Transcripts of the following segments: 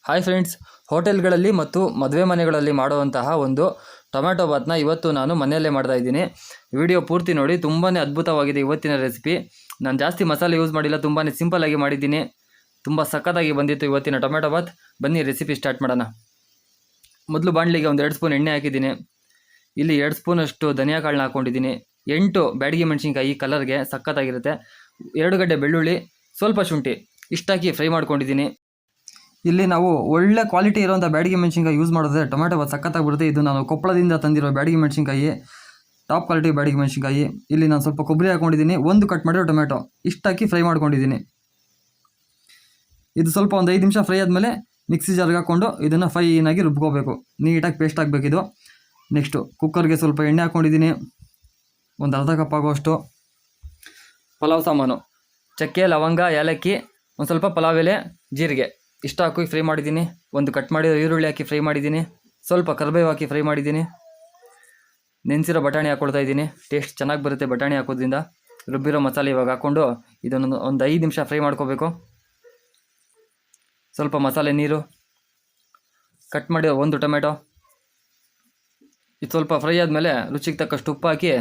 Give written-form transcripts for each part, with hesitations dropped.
Hi friends, ಹೋಟೆಲ್ಗಳಲ್ಲಿ ಮತ್ತು ಮದುವೆ ಮನೆಗಳಲ್ಲಿ ಮಾಡುವಂತಹ ಒಂದು ಟೊಮ್ಯಾಟೊ ಬಾತ್ನ ಇವತ್ತು ನಾನು ಮನೆಯಲ್ಲೇ ಮಾಡ್ತಾ ಇದ್ದೀನಿ. ವಿಡಿಯೋ ಪೂರ್ತಿ ನೋಡಿ, ತುಂಬಾ ಅದ್ಭುತವಾಗಿದೆ ಇವತ್ತಿನ ರೆಸಿಪಿ. ನಾನು ಜಾಸ್ತಿ ಮಸಾಲೆ ಯೂಸ್ ಮಾಡಿಲ್ಲ, ತುಂಬಾ ಸಿಂಪಲ್ಲಾಗಿ ಮಾಡಿದ್ದೀನಿ. ತುಂಬ ಸಖತ್ತಾಗಿ ಬಂದಿತ್ತು ಇವತ್ತಿನ ಟೊಮ್ಯಾಟೊ ಬಾತ್. ಬನ್ನಿ ರೆಸಿಪಿ ಸ್ಟಾರ್ಟ್ ಮಾಡೋಣ. ಮೊದಲು ಬಾಣಲಿಗೆ ಒಂದು 2 ಸ್ಪೂನ್ ಎಣ್ಣೆ ಹಾಕಿದ್ದೀನಿ. ಇಲ್ಲಿ 2 ಸ್ಪೂನಷ್ಟು ಧನಿಯಾ ಕಾಳನ್ನ ಹಾಕ್ಕೊಂಡಿದ್ದೀನಿ. 8 ಬ್ಯಾಡಗಿ ಮೆಣಸಿನ್ಕಾಯಿ ಕಲರ್ಗೆ ಸಖತ್ತಾಗಿರುತ್ತೆ. 2 ಗಡ್ಡೆ ಬೆಳ್ಳುಳ್ಳಿ, ಸ್ವಲ್ಪ ಶುಂಠಿ ಇಷ್ಟಾಕಿ ಫ್ರೈ ಮಾಡ್ಕೊಂಡಿದ್ದೀನಿ. ಇಲ್ಲಿ ನಾವು ಒಳ್ಳೆ ಕ್ವಾಲಿಟಿ ಇರೋಂಥ ಬ್ಯಾಡಗಿ ಮೆಣಸಿನ್ಕಾಯಿ ಯೂಸ್ ಮಾಡಿದ್ರೆ ಟೊಮ್ಯಾಟೊ ಬಾತ್ ಸಖತ್ತಾಗಿ ಬರುತ್ತೆ. ಇದು ನಾನು ಕೊಪ್ಪಳದಿಂದ ತಂದಿರೋ ಬ್ಯಾಡಗಿ ಮೆಣಸಿನ್ಕಾಯಿ, ಟಾಪ್ ಕ್ವಾಲಿಟಿ ಬ್ಯಾಡಗಿ ಮೆಣಸಿನ್ಕಾಯಿ. ಇಲ್ಲಿ ನಾನು ಸ್ವಲ್ಪ ಕೊಬ್ಬರಿ ಹಾಕ್ಕೊಂಡಿದ್ದೀನಿ, ಒಂದು ಕಟ್ ಮಾಡಿರೋ ಟೊಮ್ಯಾಟೊ ಇಷ್ಟಾಕಿ ಫ್ರೈ ಮಾಡ್ಕೊಂಡಿದ್ದೀನಿ. ಇದು ಸ್ವಲ್ಪ ಒಂದು 5 ನಿಮಿಷ ಫ್ರೈ ಆದಮೇಲೆ ಮಿಕ್ಸಿ ಜಾರ್ಗೆ ಹಾಕ್ಕೊಂಡು ಇದನ್ನು ಫೈನಾಗಿ ರುಬ್ಕೋಬೇಕು. ನೀಟಾಗಿ ಪೇಸ್ಟ್ ಆಗಬೇಕಿದು. ನೆಕ್ಸ್ಟು ಕುಕ್ಕರ್ಗೆ ಸ್ವಲ್ಪ ಎಣ್ಣೆ ಹಾಕ್ಕೊಂಡಿದ್ದೀನಿ. ಒಂದು ಅರ್ಧ ಕಪ್ ಆಗೋಷ್ಟು ಪಲಾವ್ ಸಾಮಾನು, ಚಕ್ಕೆ, ಲವಂಗ, ಏಲಕ್ಕಿ, ಒಂದು ಸ್ವಲ್ಪ ಪಲಾವ್ ಎಲೆ, ಜೀರಿಗೆ ಇಷ್ಟು ಹಾಕಿ ಫ್ರೈ ಮಾಡಿದ್ದೀನಿ. ಒಂದು ಕಟ್ ಮಾಡಿರೋ ಈರುಳ್ಳಿ ಹಾಕಿ ಫ್ರೈ ಮಾಡಿದ್ದೀನಿ. ಸ್ವಲ್ಪ ಕರಿಬೇವು ಹಾಕಿ ಫ್ರೈ ಮಾಡಿದ್ದೀನಿ. ನೆನೆಸಿರೋ ಬಟಾಣಿ ಹಾಕ್ಕೊಳ್ತಾ ಇದ್ದೀನಿ. ಟೇಸ್ಟ್ ಚೆನ್ನಾಗಿ ಬರುತ್ತೆ ಬಟಾಣಿ ಹಾಕೋದ್ರಿಂದ. ರುಬ್ಬಿರೋ ಮಸಾಲೆ ಇವಾಗ ಹಾಕ್ಕೊಂಡು ಇದನ್ನು ಒಂದು 5 ನಿಮಿಷ ಫ್ರೈ ಮಾಡ್ಕೋಬೇಕು. ಸ್ವಲ್ಪ ಮಸಾಲೆ ನೀರು, ಕಟ್ ಮಾಡಿರೋ ಒಂದು ಟೊಮೆಟೊ, ಇದು ಸ್ವಲ್ಪ ಫ್ರೈ ಆದಮೇಲೆ ರುಚಿಗೆ ತಕ್ಕಷ್ಟು ಉಪ್ಪು ಹಾಕಿ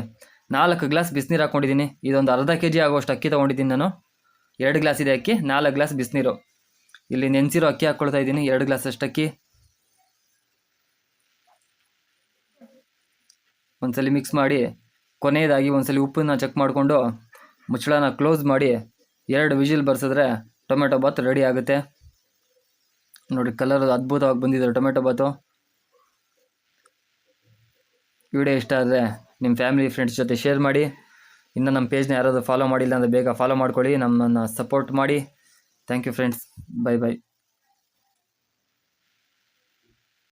4 ಗ್ಲಾಸ್ ಬಿಸಿನೀರು ಹಾಕ್ಕೊಂಡಿದ್ದೀನಿ. ಇದೊಂದು ಅರ್ಧ kg ಆಗೋಷ್ಟು ಅಕ್ಕಿ ತೊಗೊಂಡಿದ್ದೀನಿ ನಾನು. 2 ಗ್ಲಾಸ್ ಇದೆ ಅಕ್ಕಿ, 4 ಗ್ಲಾಸ್ ಬಿಸಿನೀರು. ಇಲ್ಲಿ ನೆನೆಸಿರೋ ಅಕ್ಕಿ ಹಾಕ್ಕೊಳ್ತಾ ಇದ್ದೀನಿ, 2 ಗ್ಲಾಸ್ ಅಷ್ಟು ಅಕ್ಕಿ. ಒಂದ್ಸಲಿ ಮಿಕ್ಸ್ ಮಾಡಿ ಕೊನೆಯದಾಗಿ ಒಂದ್ಸಲಿ ಉಪ್ಪನ್ನ ಚೆಕ್ ಮಾಡಿಕೊಂಡು ಮುಚ್ಚಳನ ಕ್ಲೋಸ್ ಮಾಡಿ 2 ವಿಜಿಲ್ ಬರ್ಸಿದ್ರೆ ಟೊಮೆಟೊ ಬಾತ್ ರೆಡಿ ಆಗುತ್ತೆ. ನೋಡಿ, ಕಲರ್ ಅದ್ಭುತವಾಗಿ ಬಂದಿದೆ ಟೊಮೆಟೊ ಬಾತು. ವಿಡಿಯೋ ಇಷ್ಟ ಆದರೆ ನಿಮ್ಮ ಫ್ಯಾಮಿಲಿ ಫ್ರೆಂಡ್ಸ್ ಜೊತೆ ಶೇರ್ ಮಾಡಿ. ಇನ್ನು ನಮ್ಮ ಪೇಜ್ನ ಯಾರಾದರೂ ಫಾಲೋ ಮಾಡಿಲ್ಲ ಅಂದರೆ ಬೇಗ ಫಾಲೋ ಮಾಡ್ಕೊಳ್ಳಿ, ನಮ್ಮನ್ನು ಸಪೋರ್ಟ್ ಮಾಡಿ. Thank you friends, bye by.